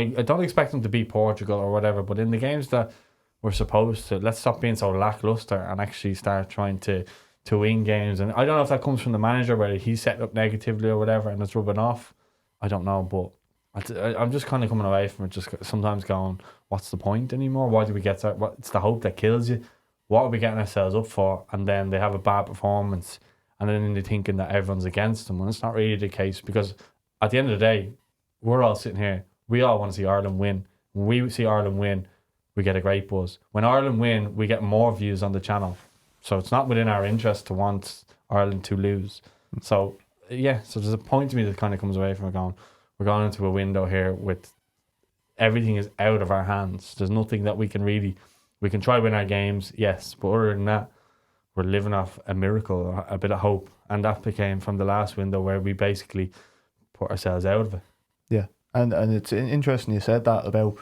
I don't expect them to beat Portugal or whatever, but in the games that we're supposed to, let's stop being so lacklustre and actually start trying to win games. And I don't know if that comes from the manager, whether he's set up negatively or whatever and it's rubbing off. I don't know, but I'm just kind of coming away from it, just sometimes going, what's the point anymore? Why do we get that? It's the hope that kills you. What are we getting ourselves up for? And then they have a bad performance and then they're thinking that everyone's against them, when it's not really the case, because at the end of the day, we're all sitting here, we all want to see Ireland win. When we see Ireland win, we get a great buzz. When Ireland win, we get more views on the channel. So it's not within our interest to want Ireland to lose. So yeah, so there's a point to me that kind of comes away from it going, we're going into a window here with everything is out of our hands. There's nothing that we can try win our games, yes, but other than that, we're living off a miracle, a bit of hope. And that became from the last window where we basically put ourselves out of it. Yeah, and it's interesting you said that about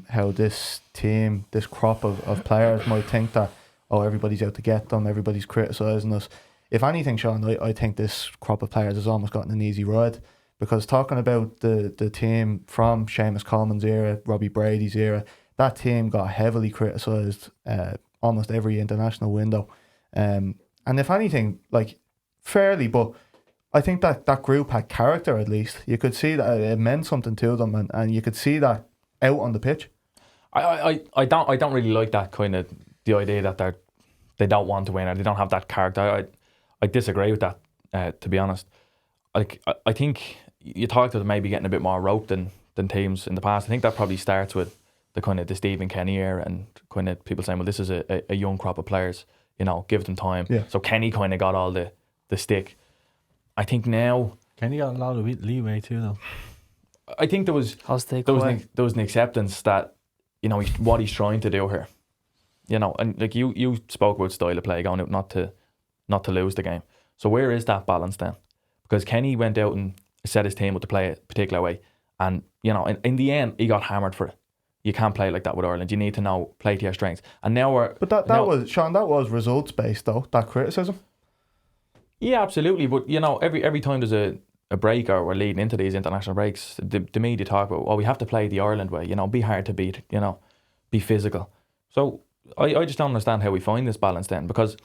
how this team, this crop of players might think that, oh, everybody's out to get them, everybody's criticising us. If anything, Sean, I think this crop of players has almost gotten an easy ride, because talking about the team from Seamus Coleman's era, Robbie Brady's era, that team got heavily criticised almost every international window. And if anything, like, fairly, but I think that group had character at least. You could see that it meant something to them, and you could see that out on the pitch. I don't really like that kind of, the idea that they don't want to win or they don't have that character. I disagree with that, to be honest. Like, I think you talked about maybe getting a bit more rope than teams in the past. I think that probably starts with the kind of the Stephen Kenny era and kind of people saying, well, this is a young crop of players, you know, give them time. Yeah. So Kenny kind of got all the stick. I think now Kenny got a lot of leeway too, though. I think there was an acceptance that, you know, what he's trying to do here, you know, and like you spoke about style of play, going out not to lose the game. So where is that balance then? Because Kenny went out and set his team up to play a particular way, and you know, in the end, he got hammered for it. You can't play like that with Ireland. You need to now play to your strengths. And now that was results based though. That criticism. Yeah, absolutely. But you know, every time there's a break or we're leading into these international breaks, the media talk about, we have to play the Ireland way. You know, be hard to beat. You know, be physical. So I just don't understand how we find this balance then, because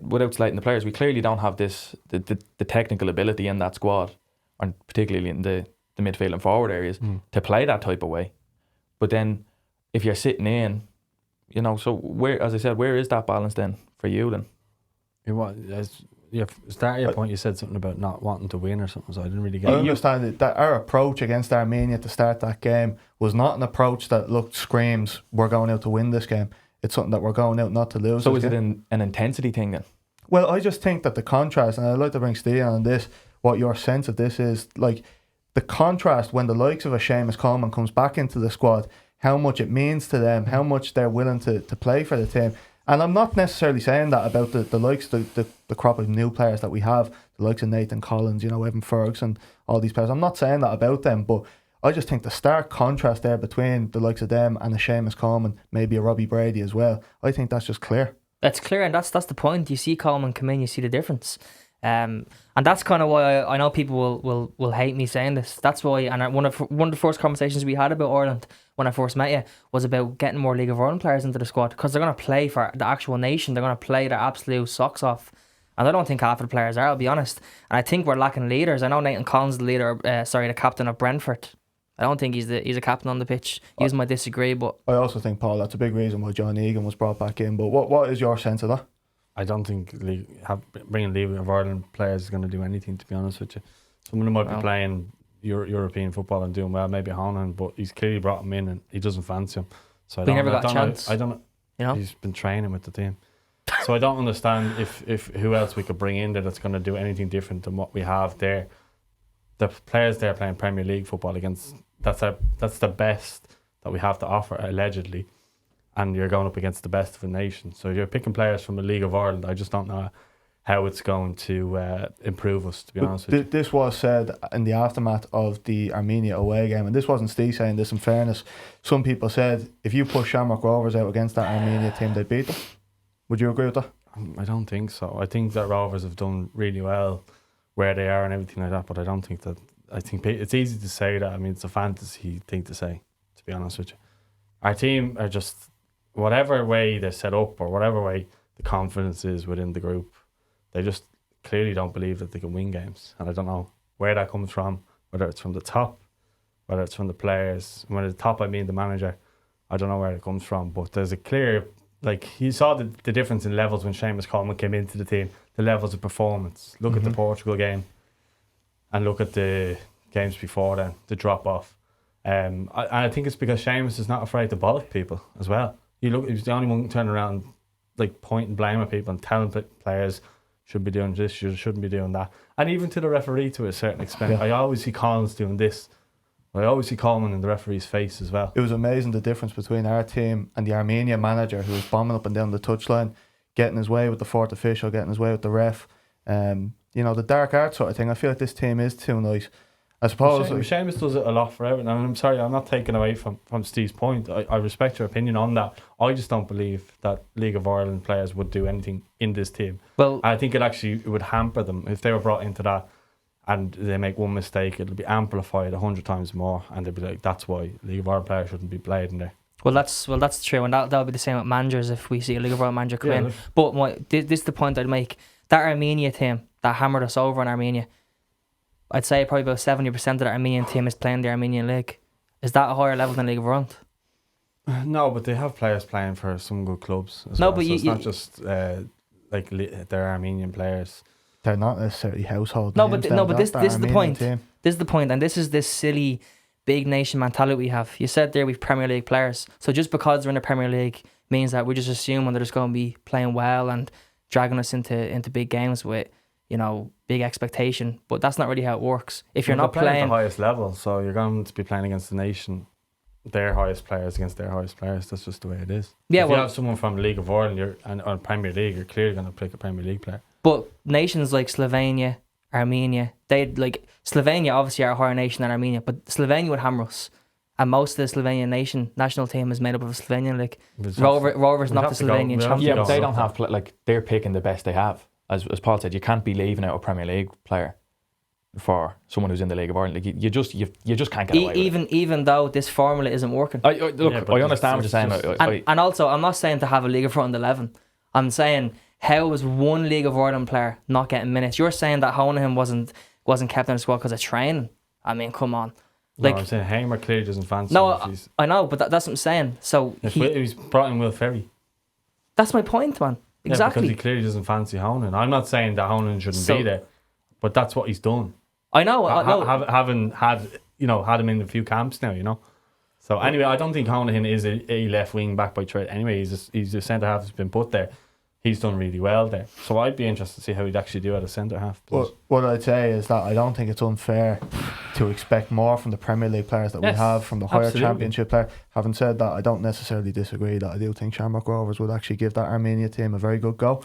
without slating the players, we clearly don't have the technical ability in that squad, and particularly in the midfield and forward areas, to play that type of way. But then if you're sitting in, you know, so where, as I said, where is that balance then for you then? Start your point, you said something about not wanting to win or something, so I didn't really get it. I understand that our approach against Armenia to start that game was not an approach that screams, we're going out to win this game. It's something that we're going out not to lose. So is it an intensity thing then? Well, I just think that the contrast, and I'd like to bring Steve on this, what your sense of this is, like, the contrast when the likes of a Seamus Coleman comes back into the squad, how much it means to them, how much they're willing to play for the team. And I'm not necessarily saying that about the likes, the crop of new players that we have, the likes of Nathan Collins, you know, Evan Ferguson, all these players. I'm not saying that about them, but I just think the stark contrast there between the likes of them and a Seamus Coleman, maybe a Robbie Brady as well, I think that's just clear. That's clear, and that's the point. You see Coleman come in, you see the difference. And that's kind of why I know people will hate me saying this. That's why, and one of the first conversations we had about Ireland when I first met you was about getting more League of Ireland players into the squad, because they're going to play for the actual nation. They're going to play their absolute socks off. And I don't think half of the players are, I'll be honest. And I think we're lacking leaders. I know Nathan Collins is the captain of Brentford. I don't think he's a captain on the pitch. You might disagree, but I also think, Paul, that's a big reason why John Egan was brought back in. But what is your sense of that? I don't think bringing League of Ireland players is going to do anything, to be honest with you. Some of them might be playing European football and doing well, maybe Honan, but he's clearly brought him in and he doesn't fancy him. So he never got a chance. I don't know. You know, he's been training with the team. So I don't understand if who else we could bring in there that's going to do anything different than what we have there. The players there playing Premier League football against, that's the best that we have to offer, allegedly. And you're going up against the best of the nation. So you're picking players from the League of Ireland. I just don't know how it's going to improve us, to be honest with you. This was said in the aftermath of the Armenia away game, and this wasn't Steve saying this, in fairness. Some people said if you push Shamrock Rovers out against that Armenia team, they'd beat them. Would you agree with that? I don't think so. I think that Rovers have done really well where they are and everything like that, but I don't think that I think it's easy to say that. I mean, it's a fantasy thing to say, to be honest with you. Our team are just, whatever way they're set up or whatever way the confidence is within the group, they just clearly don't believe that they can win games. And I don't know where that comes from, whether it's from the top, whether it's from the players. When at the top, I mean the manager. I don't know where it comes from, but there's a clear, like, you saw the difference in levels when Seamus Coleman came into the team, the levels of performance. Look at the Portugal game and look at the games before then, the drop off. I think it's because Seamus is not afraid to bollock people as well. He was the only one turning around, like, point and blame at people and telling players should be doing this, you shouldn't be doing that. And even to the referee to a certain extent. I always see Collins doing this. I always see Coleman in the referee's face as well. It was amazing the difference between our team and the Armenia manager, who was bombing up and down the touchline, getting his way with the fourth official, getting his way with the ref. The dark art sort of thing. I feel like this team is too nice. I suppose Seamus does it a lot for everything. And I'm sorry, I'm not taking away from Steve's point. I respect your opinion on that. I just don't believe that League of Ireland players would do anything in this team. Well, I think it would hamper them if they were brought into that and they make one mistake. It'll be amplified 100 times more, and they'll be like, that's why League of Ireland players shouldn't be played in there. Well, that's true, and that'll be the same with managers if we see a League of Ireland manager come in. But this is the point I'd make. That Armenia team that hammered us over in Armenia, I'd say probably about 70% of the Armenian team is playing the Armenian League. Is that a higher level than League of Ireland? No, but they have players playing for some good clubs as no, well. But so it's not just like they're Armenian players. They're not necessarily household names. But this is the point. Team. This is the point, and this is this silly big nation mentality we have. You said there we've Premier League players. So just because they're in the Premier League means that we just assume when they're just going to be playing well and dragging us into big games with, big expectation. But that's not really how it works. If you're not playing at the highest level, so you're going to be playing against the nation, their highest players against their highest players. That's just the way it is. Yeah, if you have someone from the League of Ireland or Premier League, you're clearly going to pick a Premier League player. But nations like Slovenia, Armenia, Slovenia obviously are a higher nation than Armenia, but Slovenia would hammer us. And most of the Slovenian national team is made up of a Slovenian league. Rover's not the Slovenian champion. Yeah, but they don't have, they're picking the best they have. As Paul said, you can't be leaving out a Premier League player for someone who's in the League of Ireland. You just can't get away with it. Even though this formula isn't working. I understand what you're saying. And also, I'm not saying to have a League of Ireland 11. I'm saying, how is one League of Ireland player not getting minutes? You're saying that Honohan wasn't kept in the squad because of training. I mean, come on. I'm saying Hamer clearly doesn't fancy. No, I know, but that's what I'm saying. So he's brought in Will Ferry. That's my point, man. Exactly. Yeah, because he clearly doesn't fancy Honan. I'm not saying that Honan shouldn't be there, but that's what he's done. I know. Having had him in a few camps now, So anyway, I don't think Honan is a left wing back by trade. Anyway, he's a centre half that's been put there. He's done really well there. So I'd be interested to see how he'd actually do at a centre half. Well, what I'd say is that I don't think it's unfair to expect more from the Premier League players that we have, from the higher Championship player. Having said that, I don't necessarily disagree that I do think Shamrock Rovers would actually give that Armenia team a very good go.